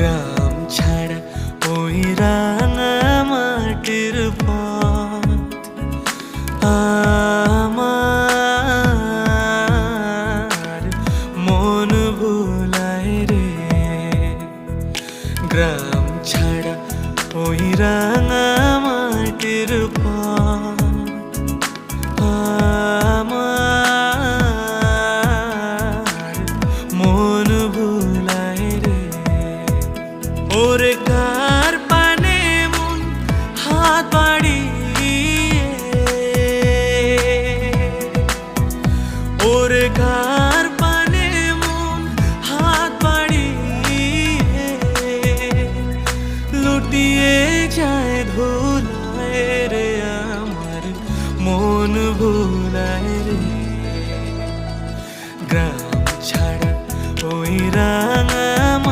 গ্রাম ছাড়া ওই রাঙা মাটির পথ আমার মন ভুলায় রে। গ্রাম ছাড়া ওই রাঙা মাটির পথ আমার মন ভুলায় রে। ওরে কার পানে মন হাত বাড়িয়ে, ওরে কার পানে মন হাত বাড়িয়ে লুটিয়ে যায় ধূ